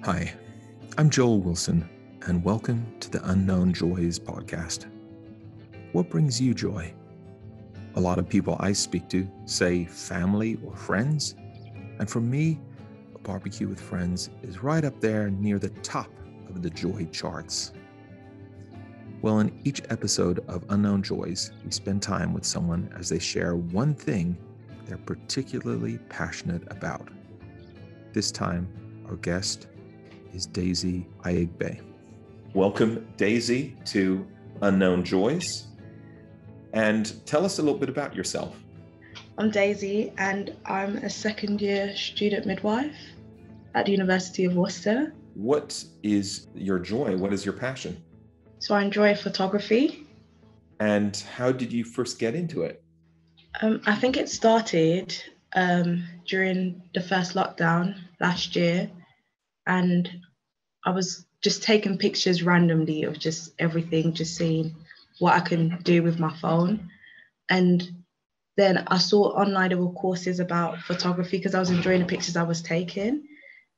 Hi, I'm Joel Wilson, and welcome to the Unknown Joys podcast. What brings you joy? A lot of people I speak to say family or friends, and for me, a barbecue with friends is right up there near the top of the joy charts. Well, in each episode of Unknown Joys, we spend time with someone as they share one thing they're particularly passionate about. This time, our guest is Daisy Aigbe. Welcome, Daisy, to Unknown Joys. And tell us a little bit about yourself. I'm Daisy, and I'm a second-year student midwife at the University of Worcester. What is your joy? What is your passion? So I enjoy photography. And how did you first get into it? I think it started during the first lockdown last year, and I was just taking pictures randomly of just everything, just seeing what I can do with my phone. And then I saw online there were courses about photography because I was enjoying the pictures I was taking.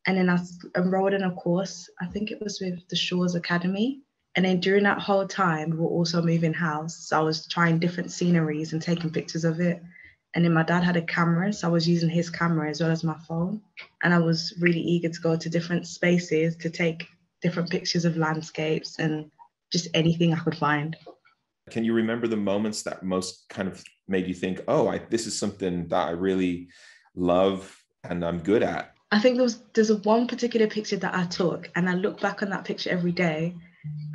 And then I enrolled in a course, I think it was with the Shores Academy. And then during that whole time, we were also moving house. So I was trying different sceneries and taking pictures of it. And then my dad had a camera, so I was using his camera as well as my phone. And I was really eager to go to different spaces to take different pictures of landscapes and just anything I could find. Can you remember the moments that most kind of made you think, this is something that I really love and I'm good at? I think there's one particular picture that I took, and I look back on that picture every day,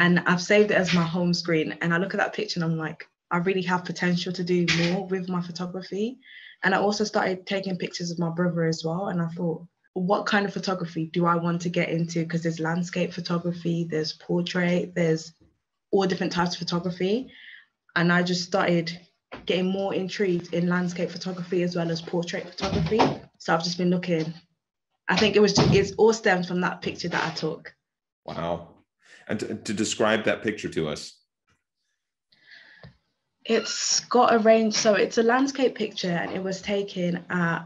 and I've saved it as my home screen. And I look at that picture and I'm like, I really have potential to do more with my photography. And I also started taking pictures of my brother as well. And I thought, what kind of photography do I want to get into? Because there's landscape photography, there's portrait, there's all different types of photography. And I just started getting more intrigued in landscape photography as well as portrait photography. So I've just been looking. I think it's all stemmed from that picture that I took. Wow. And to describe that picture to us. It's got a range, so it's a landscape picture, and it was taken at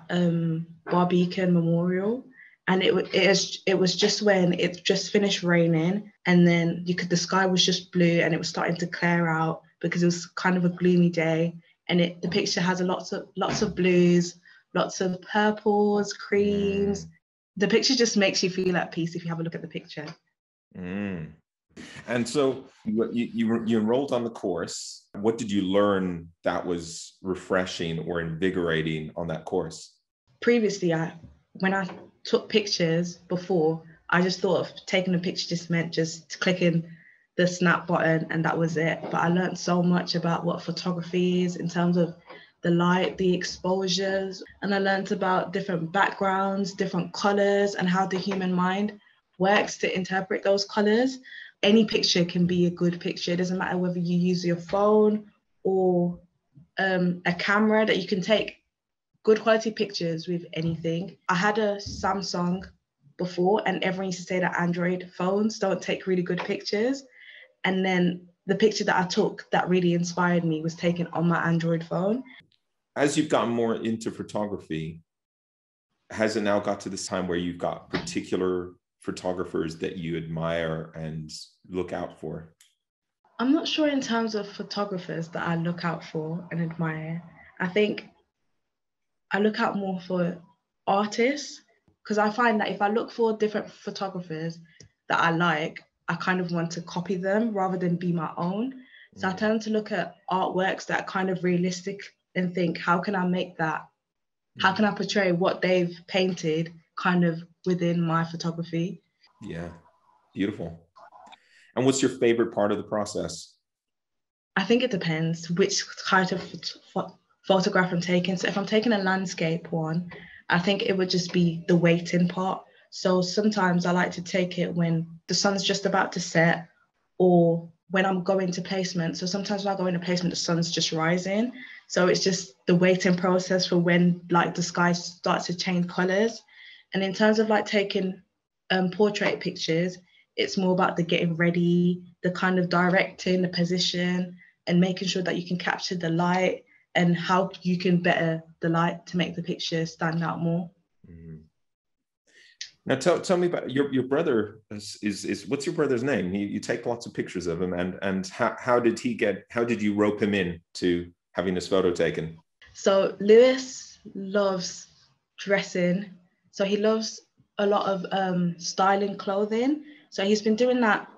Barbican Memorial, and it was just when it just finished raining, and then the sky was just blue, and it was starting to clear out because it was kind of a gloomy day, and the picture has lots of blues, lots of purples, creams. The picture just makes you feel at peace if you have a look at the picture. And so you enrolled on the course. What did you learn that was refreshing or invigorating on that course? Previously, when I took pictures before, I just thought of taking a picture just meant just clicking the snap button and that was it. But I learned so much about what photography is in terms of the light, the exposures, and I learned about different backgrounds, different colors, and how the human mind works to interpret those colors. Any picture can be a good picture. It doesn't matter whether you use your phone or a camera, that you can take good quality pictures with anything. I had a Samsung before, and everyone used to say that Android phones don't take really good pictures. And then the picture that I took that really inspired me was taken on my Android phone. As you've gotten more into photography, has it now got to this time where you've got particular photographers that you admire and look out for? I'm not sure in terms of photographers that I look out for and admire. I think I look out more for artists, because I find that if I look for different photographers that I like, I kind of want to copy them rather than be my own. So I tend to look at artworks that are kind of realistic and think, how can I make that? How can I portray what they've painted kind of within my photography? Yeah, beautiful. And what's your favorite part of the process? I think it depends which kind of photograph I'm taking. So if I'm taking a landscape one, I think it would just be the waiting part. So sometimes I like to take it when the sun's just about to set or when I'm going to placement. So sometimes when I go into placement, the sun's just rising. So it's just the waiting process for when the sky starts to change colors. And in terms of taking portrait pictures, it's more about the getting ready, the kind of directing, the position, and making sure that you can capture the light and how you can better the light to make the picture stand out more. Now tell me about your brother is what's your brother's name? You take lots of pictures of him, and how did you rope him in to having this photo taken? So Lewis loves dressing. So he loves a lot of styling clothing. So he's been doing that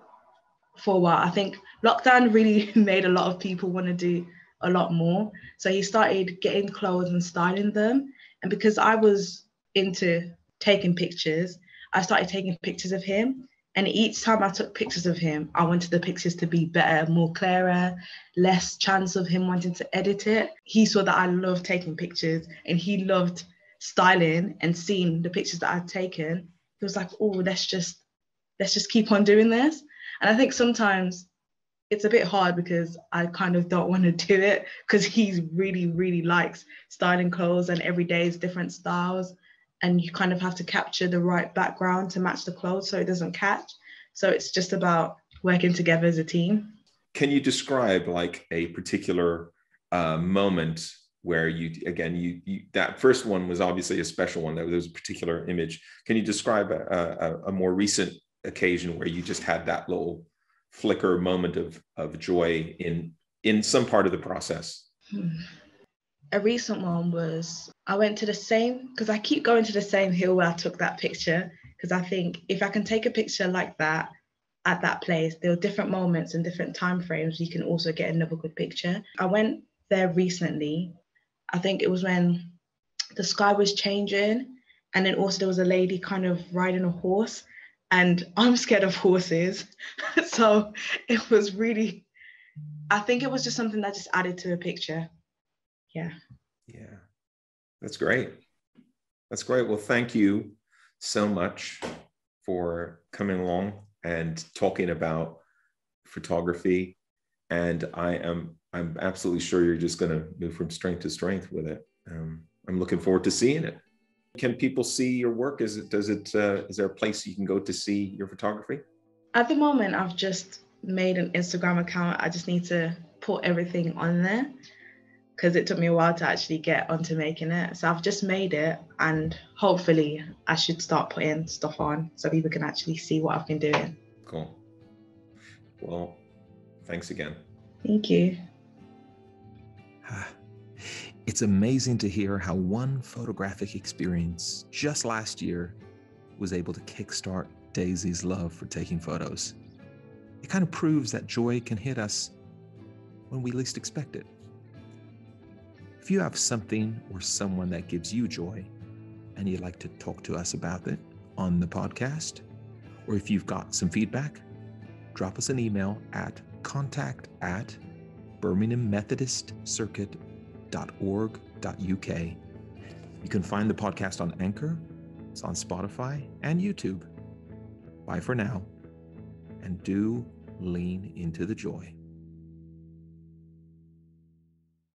for a while. I think lockdown really made a lot of people want to do a lot more. So he started getting clothes and styling them. And because I was into taking pictures, I started taking pictures of him. And each time I took pictures of him, I wanted the pictures to be better, more clearer, less chance of him wanting to edit it. He saw that I loved taking pictures and he loved styling and seeing the pictures that I'd taken. He was like, oh, let's just keep on doing this. And I think sometimes it's a bit hard because I kind of don't want to do it because he really, really likes styling clothes and every day is different styles. And you kind of have to capture the right background to match the clothes so it doesn't catch. So it's just about working together as a team. Can you describe like a particular moment where you that first one was obviously a special one. There was a particular image. Can you describe a more recent occasion where you just had that little flicker moment of joy in some part of the process? A recent one was I went to the same, because I keep going to the same hill where I took that picture, because I think if I can take a picture like that at that place, there are different moments and different time frames you can also get another good picture. I went there recently. I think it was when the sky was changing, and then also there was a lady kind of riding a horse, and I'm scared of horses. So it was really, I think it was just something that just added to a picture. Yeah. That's great. Well, thank you so much for coming along and talking about photography. And I'm absolutely sure you're just going to move from strength to strength with it. I'm looking forward to seeing it. Can people see your work? Is there a place you can go to see your photography? At the moment, I've just made an Instagram account. I just need to put everything on there because it took me a while to actually get onto making it. So I've just made it, and hopefully I should start putting stuff on so people can actually see what I've been doing. Cool. Well, thanks again. Thank you. It's amazing to hear how one photographic experience just last year was able to kickstart Daisy's love for taking photos. It kind of proves that joy can hit us when we least expect it. If you have something or someone that gives you joy and you'd like to talk to us about it on the podcast, or if you've got some feedback, drop us an email at contact@birminghammethodistcircuit.org.uk. You can find the podcast on Anchor, it's on Spotify and YouTube. Bye for now, and do lean into the joy.